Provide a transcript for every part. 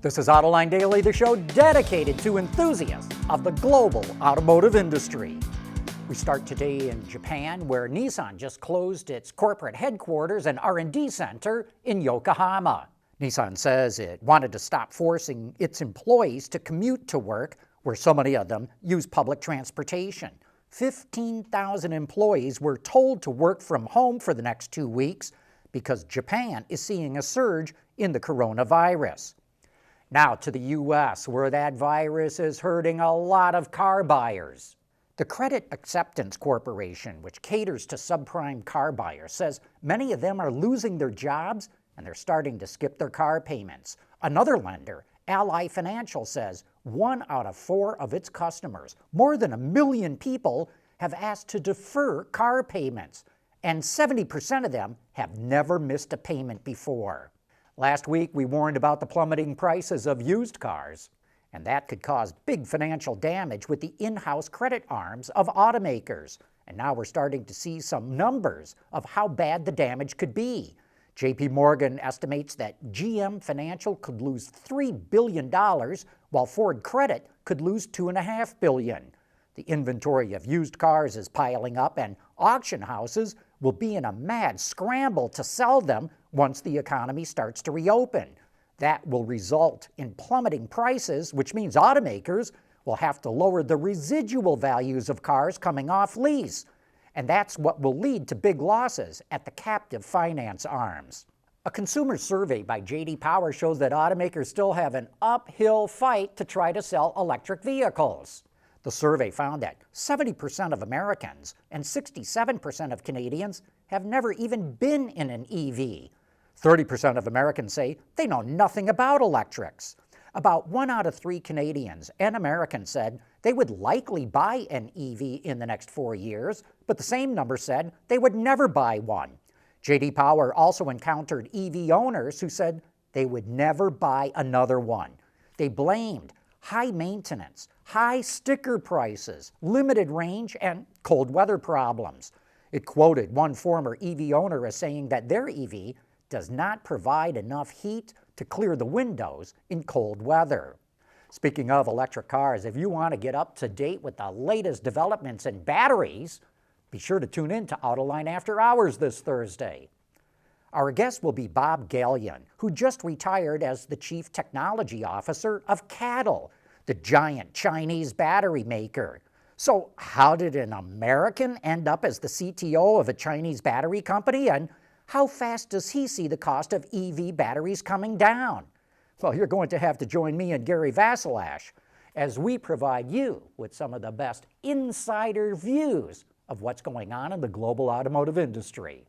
This is Autoline Daily, the show dedicated to enthusiasts of the global automotive industry. We start today in Japan, where Nissan just closed its corporate headquarters and R&D center in Yokohama. Nissan says it wanted to stop forcing its employees to commute to work, where so many of them use public transportation. 15,000 employees were told to work from home for the next 2 weeks because Japan is seeing a surge in the coronavirus. Now to the U.S., where that virus is hurting a lot of car buyers. The Credit Acceptance Corporation, which caters to subprime car buyers, says many of them are losing their jobs and they're starting to skip their car payments. Another lender, Ally Financial, says 1 out of 4 of its customers, more than 1 million people, have asked to defer car payments, and 70% of them have never missed a payment before. Last week, we warned about the plummeting prices of used cars, and that could cause big financial damage with the in-house credit arms of automakers. And now we're starting to see some numbers of how bad the damage could be. JP Morgan estimates that GM Financial could lose $3 billion, while Ford Credit could lose $2.5 billion. The inventory of used cars is piling up, and auction houses will be in a mad scramble to sell them once the economy starts to reopen. That will result in plummeting prices, which means automakers will have to lower the residual values of cars coming off lease. And that's what will lead to big losses at the captive finance arms. A consumer survey by J.D. Power shows that automakers still have an uphill fight to try to sell electric vehicles. The survey found that 70% of Americans and 67% of Canadians have never even been in an EV. 30% of Americans say they know nothing about electrics. About 1 out of 3 Canadians and Americans said they would likely buy an EV in the next 4 years, but the same number said they would never buy one. J.D. Power also encountered EV owners who said they would never buy another one. They blamed high maintenance, high sticker prices, limited range, and cold weather problems. It quoted one former EV owner as saying that their EV does not provide enough heat to clear the windows in cold weather. Speaking of electric cars, if you want to get up to date with the latest developments in batteries, be sure to tune in to Autoline After Hours this Thursday. Our guest will be Bob Gallion, who just retired as the Chief Technology Officer of CATL, the giant Chinese battery maker. So how did an American end up as the CTO of a Chinese battery company, and how fast does he see the cost of EV batteries coming down? Well, you're going to have to join me and Gary Vasilash as we provide you with some of the best insider views of what's going on in the global automotive industry.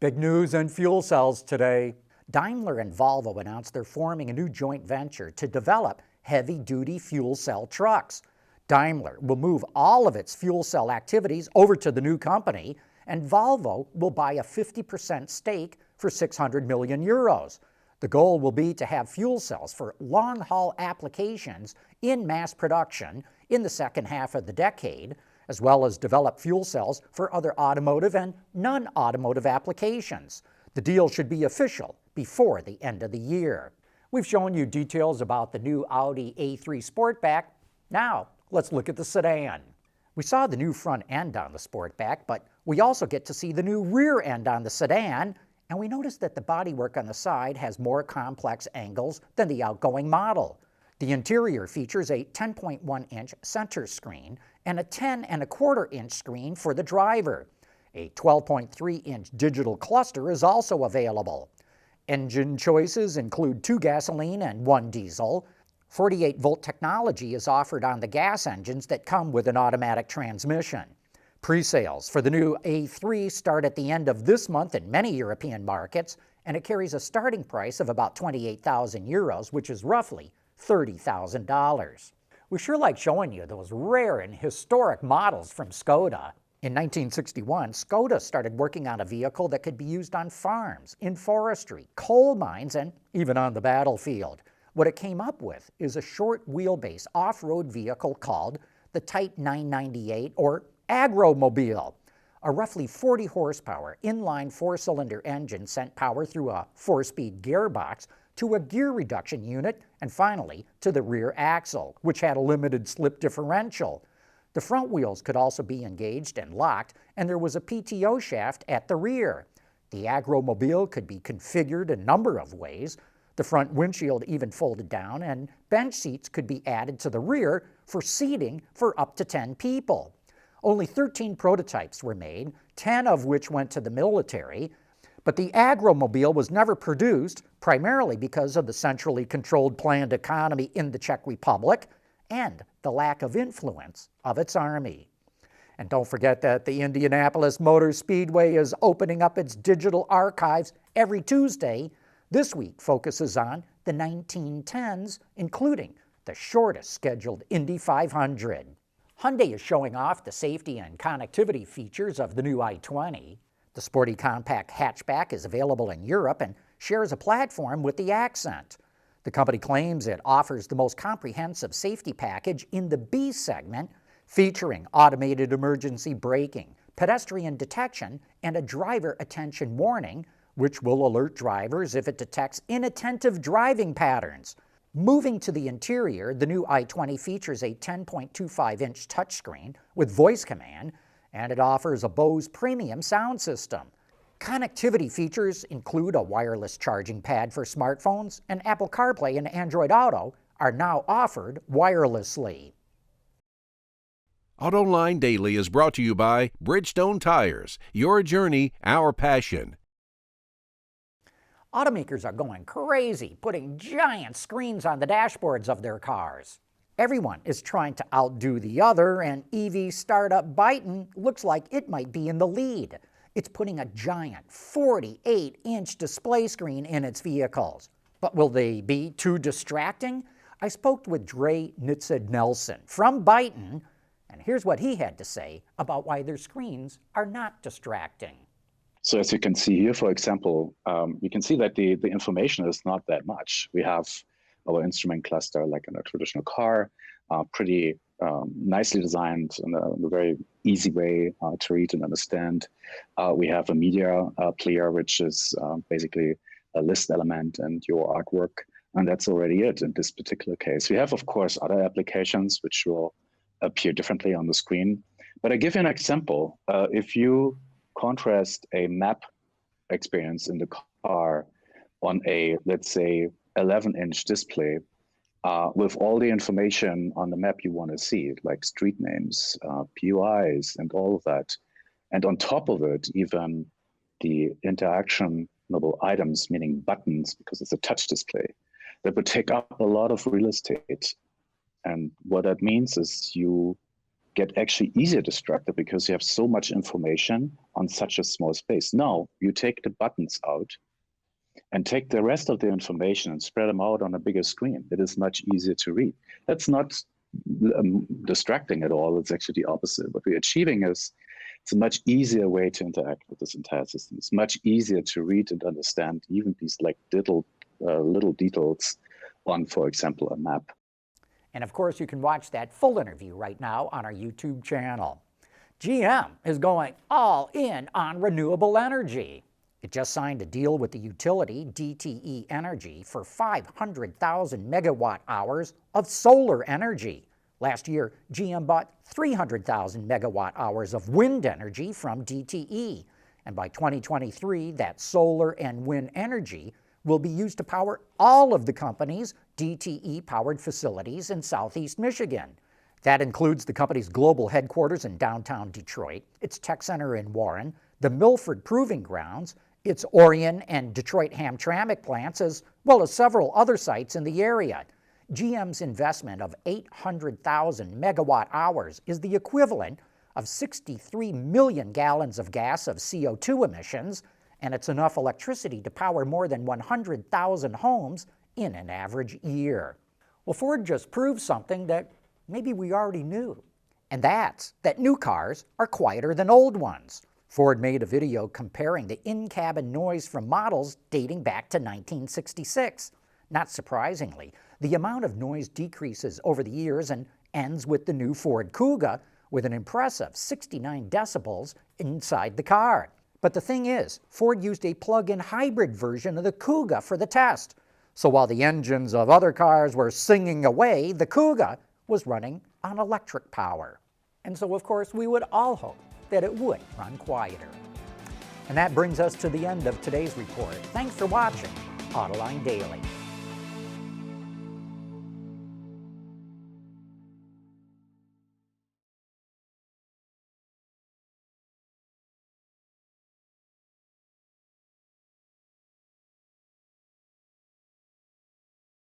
Big news in fuel cells today. Daimler and Volvo announced they're forming a new joint venture to develop heavy-duty fuel cell trucks. Daimler will move all of its fuel cell activities over to the new company, and Volvo will buy a 50% stake for 600 million euros. The goal will be to have fuel cells for long-haul applications in mass production in the second half of the decade, as well as develop fuel cells for other automotive and non-automotive applications. The deal should be official before the end of the year. We've shown you details about the new Audi A3 Sportback. Now, let's look at the sedan. We saw the new front end on the Sportback, but we also get to see the new rear end on the sedan, and we notice that the bodywork on the side has more complex angles than the outgoing model. The interior features a 10.1-inch center screen and a 10.25-inch screen for the driver. A 12.3-inch digital cluster is also available. Engine choices include 2 gasoline and 1 diesel. 48-volt technology is offered on the gas engines that come with an automatic transmission. Pre-sales for the new A3 start at the end of this month in many European markets, and it carries a starting price of about 28,000 euros, which is roughly $30,000. We sure like showing you those rare and historic models from Skoda. In 1961, Skoda started working on a vehicle that could be used on farms, in forestry, coal mines, and even on the battlefield. What it came up with is a short wheelbase off-road vehicle called the Type 998 or Agromobil. A roughly 40 horsepower inline four-cylinder engine sent power through a four-speed gearbox to a gear reduction unit and finally to the rear axle, which had a limited slip differential. The front wheels could also be engaged and locked, and there was a PTO shaft at the rear. The Agromobil could be configured a number of ways. The front windshield even folded down, and bench seats could be added to the rear for seating for up to 10 people. Only 13 prototypes were made, 10 of which went to the military, but the Agromobil was never produced, primarily because of the centrally controlled planned economy in the Czech Republic and the lack of influence of its army. And don't forget that the Indianapolis Motor Speedway is opening up its digital archives every Tuesday. This week focuses on the 1910s, including the shortest scheduled Indy 500. Hyundai is showing off the safety and connectivity features of the new i20. The sporty compact hatchback is available in Europe and shares a platform with the Accent. The company claims it offers the most comprehensive safety package in the B segment, featuring automated emergency braking, pedestrian detection, and a driver attention warning, which will alert drivers if it detects inattentive driving patterns. Moving to the interior, the new i20 features a 10.25-inch touchscreen with voice command, and it offers a Bose premium sound system. Connectivity features include a wireless charging pad for smartphones, and Apple CarPlay and Android Auto are now offered wirelessly. Autoline Daily is brought to you by Bridgestone Tires. Your journey, our passion. Automakers are going crazy, putting giant screens on the dashboards of their cars. Everyone is trying to outdo the other, and EV startup Byton looks like it might be in the lead. It's putting a giant 48-inch display screen in its vehicles. But will they be too distracting? I spoke with Dre Nitzed-Nelson from Byton, and here's what he had to say about why their screens are not distracting. So as you can see here, for example, you can see that the information is not that much. We have our instrument cluster like in a traditional car, pretty nicely designed in a very easy way to read and understand. We have a media player, which is basically a list element and your artwork, and that's already it in this particular case. We have, of course, other applications which will appear differently on the screen. But I give you an example. If you contrast a map experience in the car on a, let's say, 11-inch display with all the information on the map you want to see, like street names, PUIs, and all of that. And on top of it, even the interactionable items, meaning buttons, because it's a touch display, that would take up a lot of real estate. And what that means is you get actually easier distracted because you have so much information on such a small space. Now, you take the buttons out and take the rest of the information and spread them out on a bigger screen. It is much easier to read. That's not distracting at all. It's actually the opposite. What we're achieving is it's a much easier way to interact with this entire system. It's much easier to read and understand even these like little details on, for example, a map. And of course, you can watch that full interview right now on our YouTube channel. GM is going all in on renewable energy. It just signed a deal with the utility DTE Energy for 500,000 megawatt hours of solar energy. Last year, GM bought 300,000 megawatt hours of wind energy from DTE. And by 2023, that solar and wind energy will be used to power all of the company's DTE-powered facilities in Southeast Michigan. That includes the company's global headquarters in downtown Detroit, its tech center in Warren, the Milford Proving Grounds, its Orion and Detroit Hamtramck plants, as well as several other sites in the area. GM's investment of 800,000 megawatt hours is the equivalent of 63 million gallons of gas of CO2 emissions, and it's enough electricity to power more than 100,000 homes in an average year. Well, Ford just proved something that maybe we already knew. And that's that new cars are quieter than old ones. Ford made a video comparing the in-cabin noise from models dating back to 1966. Not surprisingly, the amount of noise decreases over the years and ends with the new Ford Kuga with an impressive 69 decibels inside the car. But the thing is, Ford used a plug-in hybrid version of the Kuga for the test. So while the engines of other cars were singing away, the Kuga was running on electric power. And so, of course, we would all hope that it would run quieter. And that brings us to the end of today's report. Thanks for watching Autoline Daily.